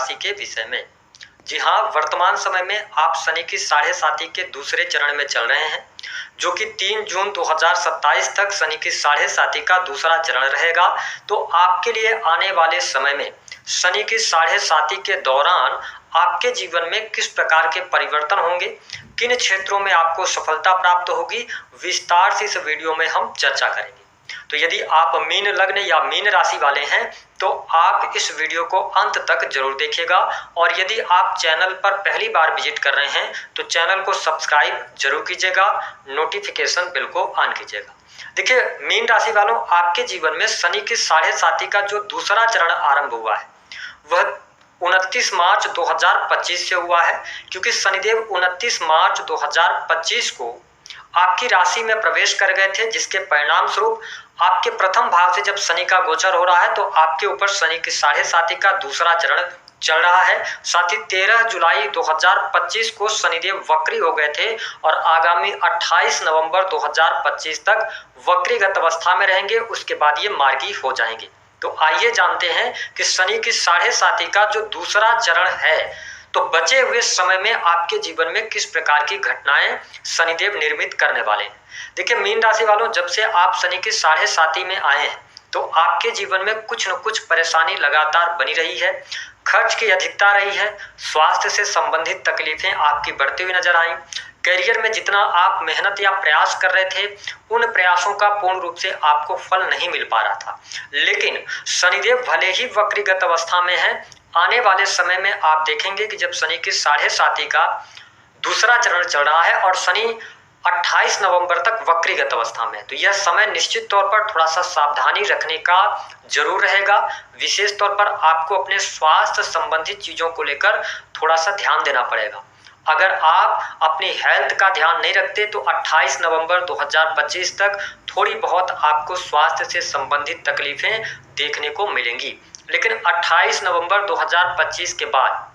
राशि के विषय में। जी हाँ, वर्तमान समय में आप शनि की साढ़े साथी के दूसरे चरण में चल रहे हैं, जो कि 3 जून 2027 तक शनि की साढ़े साथी का दूसरा चरण रहेगा। तो आपके लिए आने वाले समय में शनि की साढ़े साथी के दौरान आपके जीवन में किस प्रकार के परिवर्तन होंगे, किन क्षेत्रों में आपको सफलता प्राप्त होगी, विस्तार से इस वीडियो में हम चर्चा करेंगे। तो यदि आप मीन लग्न या मीन राशि वाले हैं तो आप इस वीडियो को अंत तक जरूर देखिएगा, और यदि आप चैनल पर पहली बार विजिट कर रहे हैं तो चैनल को सब्सक्राइब जरूर कीजिएगा, नोटिफिकेशन बेल को ऑन कीजिएगा। देखिए, मीन राशि वालों, आपके जीवन में शनि की साढ़े साथी का जो दूसरा चरण आरंभ हुआ है वह 29 मार्च 2025 से हुआ है, क्योंकि शनिदेव 29 मार्च 2025 को आपकी राशि में प्रवेश कर गए थे, जिसके परिणाम स्वरूप आपके प्रथम भाव से जब शनि का गोचर हो रहा है तो आपके ऊपर शनि की साढ़े साथी का दूसरा चरण चल रहा है। साथ ही 13 जुलाई 2025 को शनिदेव वक्री हो गए थे और आगामी 28 नवंबर 2025 तक वक्रीगत अवस्था में रहेंगे, उसके बाद ये मार्गी हो जाएंगे। तो आइए जानते हैं कि शनि की साढ़े साथी का जो दूसरा चरण है तो बचे हुए समय में आपके जीवन में किस प्रकार की घटनाएं शनिदेव निर्मित करने वाले हैं। देखिए मीन राशि वालों, जब से आप शनि की साढ़े साथी में आए हैं तो आपके जीवन में कुछ न कुछ परेशानी लगातार बनी रही है, खर्च की अधिकता रही है, स्वास्थ्य से संबंधित तकलीफें आपकी बढ़ती हुई नजर आई, करियर में जितना आप मेहनत या प्रयास कर रहे थे उन प्रयासों का पूर्ण रूप से आपको फल नहीं मिल पा रहा था। लेकिन शनिदेव भले ही वक्रीगत अवस्था में है, आने वाले समय में आप देखेंगे कि जब शनि की साढ़े साथी का दूसरा चरण चल रहा है और शनि 28 नवंबर तक वक्रीगत अवस्था में है, तो यह समय निश्चित तौर पर थोड़ा सा सावधानी रखने का जरूर रहेगा। विशेष तौर पर आपको अपने स्वास्थ्य संबंधित चीजों को लेकर थोड़ा सा ध्यान देना पड़ेगा। अगर आप अपनी हेल्थ का ध्यान नहीं रखते तो 28 नवंबर 2025 तक थोड़ी बहुत आपको स्वास्थ्य से संबंधित तकलीफें देखने को मिलेंगी। लेकिन 28 नवंबर 2025 के बाद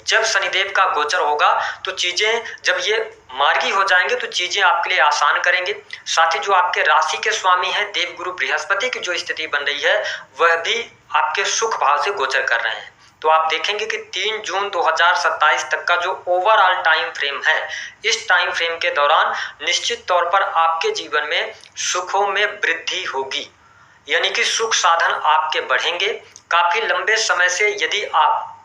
जब शनिदेव का गोचर होगा तो चीजें, जब ये मार्गी हो जाएंगे तो चीजें आपके लिए आसान करेंगे। साथ ही जो आपके राशि के स्वामी हैं देवगुरु बृहस्पति की जो स्थिति बन रही है वह भी आपके सुख भाव से गोचर कर रहे हैं। तो आप देखेंगे कि 3 जून 2027 तक का जो ओवरऑल टाइम फ्रेम है, इस टाइम फ्रेम के दौरान निश्चित तौर पर आपके जीवन में सुखों में वृद्धि होगी, यानी कि सुख साधन आपके बढ़ेंगे। काफी लंबे समय से यदि आप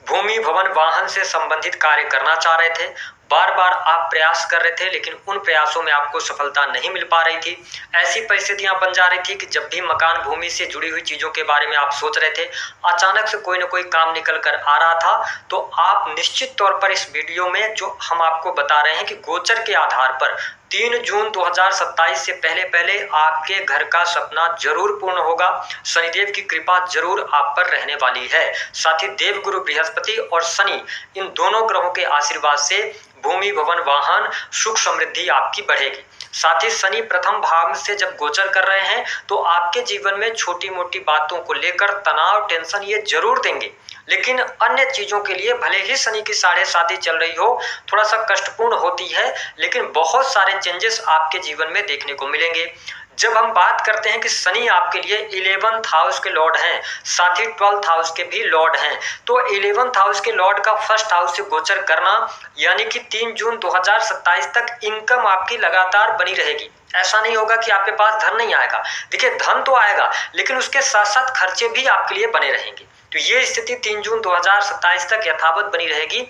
भूमि भवन वाहन से संबंधित कार्य करना चाह रहे थे, बार बार आप प्रयास कर रहे थे लेकिन उन प्रयासों में आपको सफलता नहीं मिल पा रही थी, ऐसी परिस्थितियां बन जा रही थी कि जब भी मकान भूमि से जुड़ी हुई चीजों के बारे में आप सोच रहे थे, अचानक से कोई ना कोई काम निकल कर आ रहा था। तो आप निश्चित तौर पर इस वीडियो में जो हम आपको बता रहे हैं कि गोचर के आधार पर 3 जून 2027 से पहले पहले आपके घर का सपना जरूर पूर्ण होगा। शनिदेव की कृपा जरूर आप पर रहने वाली है। साथ ही देवगुरु बृहस्पति और शनि, इन दोनों ग्रहों के आशीर्वाद से भूमि भवन वाहन सुख समृद्धि आपकी बढ़ेगी। साथ ही शनि प्रथम भाव से जब गोचर कर रहे हैं तो आपके जीवन में छोटी मोटी बातों को लेकर तनाव, टेंशन ये जरूर देंगे, लेकिन अन्य चीजों के लिए भले ही शनि की साढ़े साथी चल रही हो, थोड़ा सा कष्टपूर्ण होती है, लेकिन बहुत सारे चेंजेस आपके जीवन में देखने को मिलेंगे। जब हम बात करते हैं कि शनि आपके लिए 11th हाउस के लॉर्ड हैं, साथ ही 12th हाउस के भी लॉर्ड हैं, तो 11th हाउस के लॉर्ड का फर्स्ट हाउस से गोचर करना, यानी कि 3 जून 2027 तक इनकम आपकी लगातार बनी रहेगी। ऐसा नहीं होगा कि आपके पास धन नहीं आएगा। देखिए, धन तो आएगा लेकिन उसके साथ साथ खर्चे भी आपके लिए बने रहेंगे। तो ये स्थिति 3 जून 2027 तक यथावत बनी रहेगी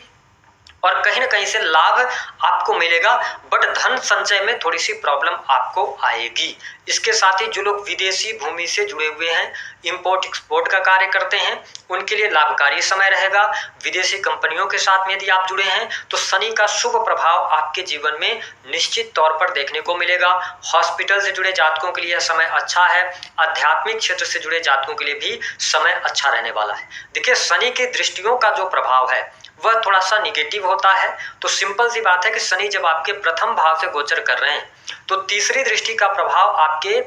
और कहीं ना कहीं से लाभ आपको मिलेगा, बट धन संचय में थोड़ी सी प्रॉब्लम आपको आएगी। इसके साथ ही जो लोग विदेशी भूमि से जुड़े हुए हैं, इंपोर्ट एक्सपोर्ट का कार्य करते हैं, उनके लिए लाभकारी समय रहेगा। विदेशी कंपनियों के साथ में यदि आप जुड़े हैं तो शनि का शुभ प्रभाव आपके जीवन में निश्चित तौर पर देखने को मिलेगा। हॉस्पिटल से जुड़े जातकों के लिए यह समय अच्छा है। आध्यात्मिक क्षेत्र से जुड़े जातकों के लिए भी समय अच्छा रहने वाला है। देखिए, शनि की दृष्टियों का जो प्रभाव है वह थोड़ा सा निगेटिव होता है। तो सिंपल सी बात है कि शनि जब आपके प्रथम भाव से गोचर कर रहे हैं तो तीसरी दृष्टि का प्रभाव आपके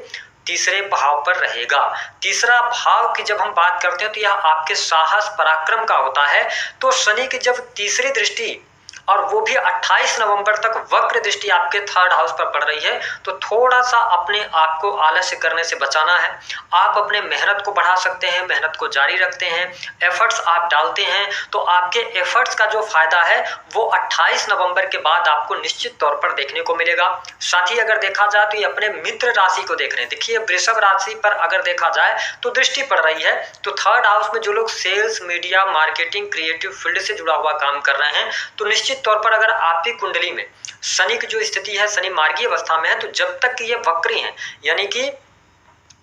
तीसरे भाव पर रहेगा। तीसरा भाव की जब हम बात करते हैं तो यह आपके साहस पराक्रम का होता है। तो शनि की जब तीसरी दृष्टि और वो भी 28 नवंबर तक वक्र दृष्टि आपके थर्ड हाउस पर पड़ रही है। तो थोड़ा सा अपने आप को आलस्य करने से बचाना है। आप अपने मेहनत को बढ़ा सकते हैं, मेहनत को जारी रखते हैं, एफर्ट्स आप डालते हैं तो आपके एफर्ट्स का जो फायदा है वो 28 नवंबर के बाद आपको निश्चित तौर पर देखने को मिलेगा। साथ ही अगर देखा जाए तो ये अपने मित्र राशि को देख रहे हैं। देखिए वृषभ राशि पर अगर देखा जाए तो दृष्टि पड़ रही है, तो थर्ड हाउस में जो लोग sales, media, marketing, creative field से जुड़ा हुआ काम कर रहे हैं, तो निश्चित तौर पर अगर आपकी कुंडली में शनि की जो स्थिति है, शनि मार्गीय अवस्था में है, तो जब तक कि ये वक्री हैं यानी कि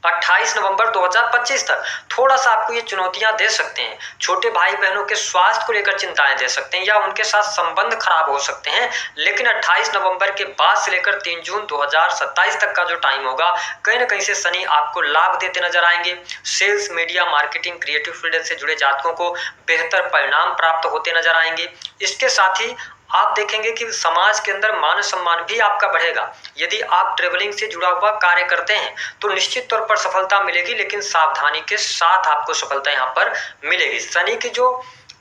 28 नवंबर 2025 तक थोड़ा सा आपको ये चुनौतियां दे सकते हैं। छोटे भाई बहनों के स्वास्थ्य को लेकर चिंताएं दे सकते हैं या उनके साथ संबंध खराब हो सकते हैं। लेकिन 28 नवंबर के बाद से लेकर 3 जून 2027 तक का जो टाइम होगा, कहीं ना कहीं से शनि आपको लाभ देते नजर आएंगे। Sales, media, marketing, creative field से जुड़े जातकों को बेहतर परिणाम प्राप्त होते नजर आएंगे। इसके साथ ही आप देखेंगे कि समाज के अंदर मान सम्मान भी आपका बढ़ेगा। यदि आप ट्रेवलिंग से जुड़ा हुआ कार्य करते हैं तो निश्चित तौर पर सफलता मिलेगी, लेकिन सावधानी के साथ आपको सफलता यहाँ पर मिलेगी। शनि की जो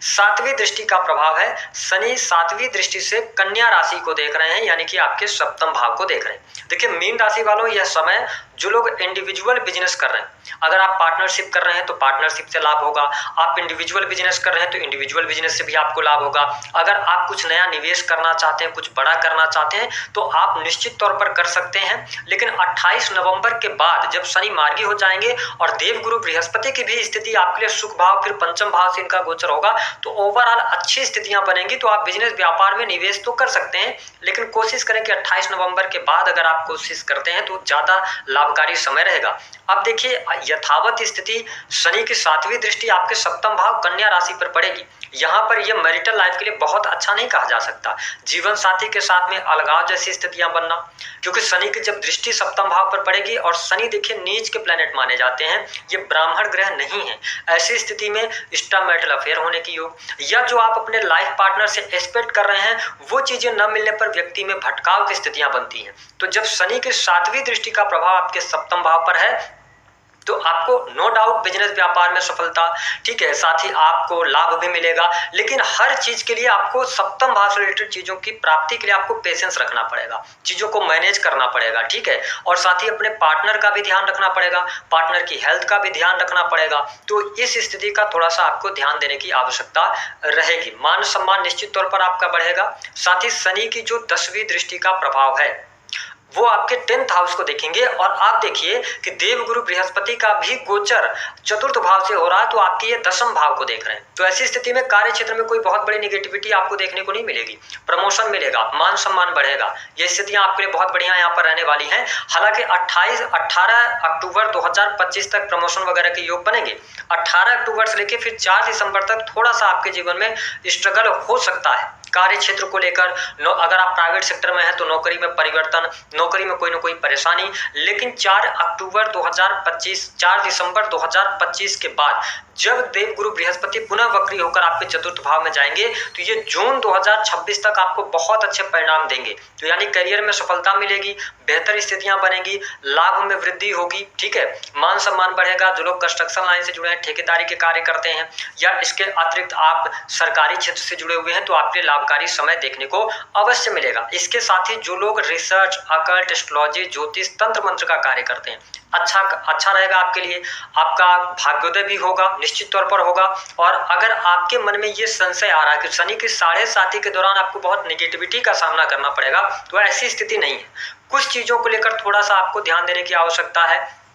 7वीं दृष्टि का प्रभाव है, शनि 7वीं दृष्टि से कन्या राशि को देख रहे हैं, यानी कि आपके सप्तम भाव को देख रहे हैं। देखिए मीन राशि वालों, यह समय जो लोग इंडिविजुअल बिजनेस कर रहे हैं, अगर आप पार्टनरशिप कर रहे हैं तो पार्टनरशिप से लाभ होगा। आप इंडिविजुअल बिजनेस कर रहे हैं तो इंडिविजुअल बिजनेस से भी आपको लाभ होगा। अगर आप कुछ नया निवेश करना चाहते हैं, कुछ बड़ा करना चाहते हैं, तो आप निश्चित तौर पर कर सकते हैं। लेकिन 28 नवंबर के बाद जब शनि मार्गी हो जाएंगे और देवगुरु बृहस्पति की भी स्थिति आपके लिए सुख भाव, फिर पंचम भाव से इनका गोचर होगा, तो ओवरऑल अच्छी स्थितियां बनेंगी। तो आप बिजनेस व्यापार में निवेश तो कर सकते हैं, लेकिन कोशिश करें कि 28 नवंबर के बाद अगर आप कोशिश करते हैं तो ज्यादा लाभकारी समय रहेगा। अब देखिए यथावत स्थिति शनि की 7वीं दृष्टि आपके सप्तम भाव कन्या राशि पर पड़ेगी। यहाँ पर यह मैरिटल लाइफ के लिए बहुत अच्छा नहीं कहा जा सकता। जीवन साथी के साथ में अलगाव जैसी स्थितियां बनना, क्योंकि शनि की जब दृष्टि सप्तम भाव पर पड़ेगी, और शनि देखिए नीच के प्लेनेट माने जाते हैं, ये ब्राह्मण ग्रह नहीं है। ऐसी स्थिति में एक्स्ट्रा मैरिटल अफेयर होने की योग, या जो आप अपने लाइफ पार्टनर से एक्सपेक्ट कर रहे हैं वो चीजें न मिलने पर व्यक्ति में भटकाव की स्थितियां बनती हैं। तो जब शनि की 7वीं दृष्टि का प्रभाव आपके सप्तम भाव पर है तो आपको नो डाउट बिजनेस व्यापार में सफलता, ठीक है, साथ ही आपको लाभ भी मिलेगा। लेकिन हर चीज के लिए आपको सप्तम भाव से रिलेटेड चीजों की प्राप्ति के लिए आपको पेशेंस रखना पड़ेगा, चीजों को मैनेज करना पड़ेगा, ठीक है। और साथ ही अपने पार्टनर का भी ध्यान रखना पड़ेगा, पार्टनर की हेल्थ का भी ध्यान रखना पड़ेगा। तो इस स्थिति का थोड़ा सा आपको ध्यान देने की आवश्यकता रहेगी। मान सम्मान निश्चित तौर पर आपका बढ़ेगा। साथ ही शनि की जो 10वीं दृष्टि का प्रभाव है वो आपके 10th हाउस को देखेंगे, और आप देखिए कि देवगुरु बृहस्पति का भी गोचर 4th भाव से हो रहा है, तो आपके ये 10th भाव को देख रहे हैं। तो ऐसी स्थिति में कार्य क्षेत्र में कोई बहुत बड़ी नेगेटिविटी आपको देखने को नहीं मिलेगी। प्रमोशन मिलेगा, मान सम्मान बढ़ेगा, ये स्थितियां आपके लिए बहुत बढ़िया यहाँ पर रहने वाली हैं। हालांकि 18 अक्टूबर 2025 तक प्रमोशन वगैरह के योग बनेंगे। 18 अक्टूबर से लेकर फिर 4 दिसंबर तक थोड़ा सा आपके जीवन में स्ट्रगल हो सकता है कार्य क्षेत्र को लेकर। अगर आप प्राइवेट सेक्टर में हैं तो नौकरी में परिवर्तन, नौकरी में कोई ना कोई परेशानी। लेकिन 4 दिसंबर 2025 के बाद जब देवगुरु बृहस्पति पुनः वक्री होकर आपके 4th भाव में जाएंगे, तो ये जून 2026 तक आपको बहुत अच्छे परिणाम देंगे। तो यानी करियर में सफलता मिलेगी, बेहतर स्थितियां बनेगी, लाभ में वृद्धि होगी, ठीक है, मान सम्मान बढ़ेगा। जो लोग कंस्ट्रक्शन लाइन से जुड़े हैं, ठेकेदारी के कार्य करते हैं, या इसके अतिरिक्त आप सरकारी क्षेत्र से जुड़े हुए हैं, तो आपके लाभकारी समय देखने को अवश्य मिलेगा। इसके साथ ही जो लोग रिसर्च, अकल्ट, एस्ट्रोलॉजी, ज्योतिष, तंत्र मंत्र का कार्य करते हैं, अच्छा रहेगा आपके लिए। आपका भाग्योदय भी होगा, निश्चित तौर पर होगा। और अगर आपके मन में ये संशय आ रहा है कि शनि की 7.5 के दौरान आपको बहुत नेगेटिविटी का सामना करना पड़ेगा, तो ऐसी स्थिति नहीं है। कुछ चीजों को लेकर थोड़ा सा आपको ध्यान देने की आवश्यकता है।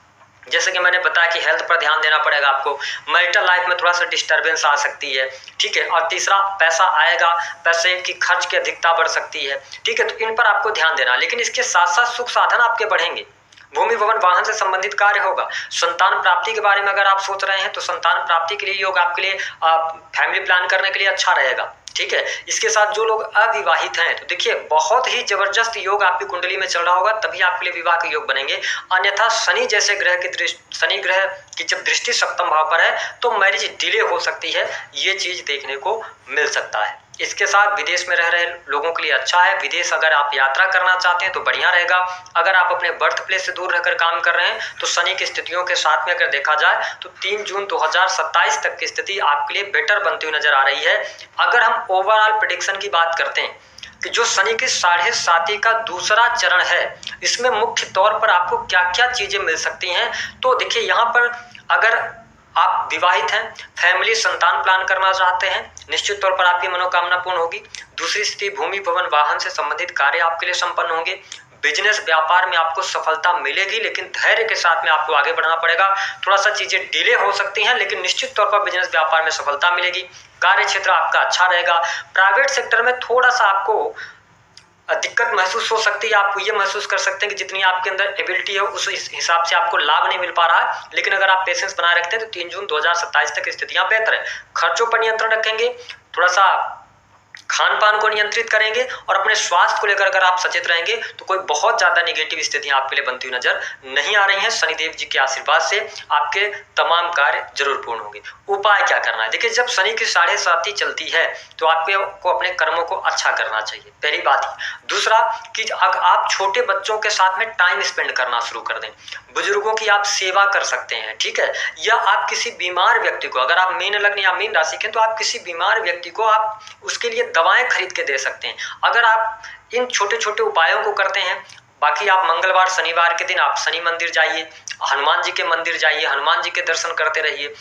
जैसे कि मैंने बताया कि हेल्थ पर ध्यान देना पड़ेगा आपको, मैरिटल लाइफ में थोड़ा सा डिस्टर्बेंस आ सकती है, ठीक है। और तीसरा, पैसा आएगा, पैसे की खर्च की अधिकता बढ़ सकती है, ठीक है। तो इन पर आपको ध्यान देना। लेकिन इसके साथ साथ सुख साधन आपके बढ़ेंगे, भूमि भवन वाहन से संबंधित कार्य होगा। संतान प्राप्ति के बारे में अगर आप सोच रहे हैं तो संतान प्राप्ति के लिए योग आपके लिए फैमिली प्लान करने के लिए अच्छा रहेगा, ठीक है। इसके साथ जो लोग अविवाहित हैं, तो देखिए बहुत ही जबरदस्त योग आपकी कुंडली में चल रहा होगा, तभी आपके लिए विवाह के योग बनेंगे। अन्यथा शनि जैसे ग्रह की दृष्टि, शनि ग्रह की जब दृष्टि सप्तम भाव पर है तो मैरिज डिले हो सकती है, ये चीज देखने को मिल सकता है। इसके साथ विदेश में रह रहे लोगों के लिए अच्छा है। विदेश अगर आप यात्रा करना चाहते हैं तो बढ़िया रहेगा। अगर आप अपने बर्थ प्लेस से दूर रहकर काम कर रहे हैं तो शनि की स्थितियों के साथ में अगर देखा जाए तो 3 जून 2027 तक की स्थिति आपके लिए बेटर बनती हुई नजर आ रही है। अगर हम ओवरऑल प्रेडिक्शन की बात करते हैं कि जो शनि की 7.5 का दूसरा चरण है, इसमें मुख्य तौर पर आपको क्या क्या चीजें मिल सकती हैं, तो देखिए यहाँ पर अगर आप विवाहित हैं, फैमिली संतान प्लान करना चाहते हैं, निश्चित तौर पर आपकी मनोकामना पूर्ण होगी। दूसरी स्थिति भूमि भवन वाहन से संबंधित कार्य आपके लिए संपन्न होंगे। बिजनेस व्यापार में आपको सफलता मिलेगी, लेकिन धैर्य के साथ में आपको आगे बढ़ना पड़ेगा। थोड़ा सा चीजें डिले हो सकती हैं, लेकिन निश्चित तौर पर बिजनेस व्यापार में सफलता मिलेगी। कार्य क्षेत्र आपका अच्छा रहेगा। प्राइवेट सेक्टर में थोड़ा सा आपको दिक्कत महसूस हो सकती है। आप ये महसूस कर सकते हैं कि जितनी आपके अंदर एबिलिटी है उस हिसाब से आपको लाभ नहीं मिल पा रहा है, लेकिन अगर आप पेशेंस बनाए रखते हैं तो 3 जून 2027 तक स्थितियां बेहतर है। खर्चों पर नियंत्रण रखेंगे, थोड़ा सा खान पान को नियंत्रित करेंगे और अपने स्वास्थ्य को लेकर अगर आप सचेत रहेंगे तो कोई बहुत ज्यादा नेगेटिव स्थितियां आपके लिए बनती हुई नजर नहीं आ रही हैं। शनिदेव जी के आशीर्वाद से आपके तमाम कार्य जरूर पूर्ण होंगे। उपाय क्या करना है, देखिए जब शनि की 7.5 चलती है तो आपको अपने कर्मों को अच्छा करना चाहिए, पहली बात ही। दूसरा कि आप छोटे बच्चों के साथ में टाइम स्पेंड करना शुरू कर दें, बुजुर्गों की आप सेवा कर सकते हैं, ठीक है। या आप किसी बीमार व्यक्ति को, अगर आप मीन लग्न या मीन राशि के, तो आप किसी बीमार व्यक्ति को आप उसके लिए दवाएं खरीद के दे सकते हैं। अगर आप इन छोटे छोटे उपायों को करते हैं, बाकी आप मंगलवार शनिवार के दिन आप शनि मंदिर जाइए, हनुमान जी के मंदिर जाइए, हनुमान जी के दर्शन करते रहिए।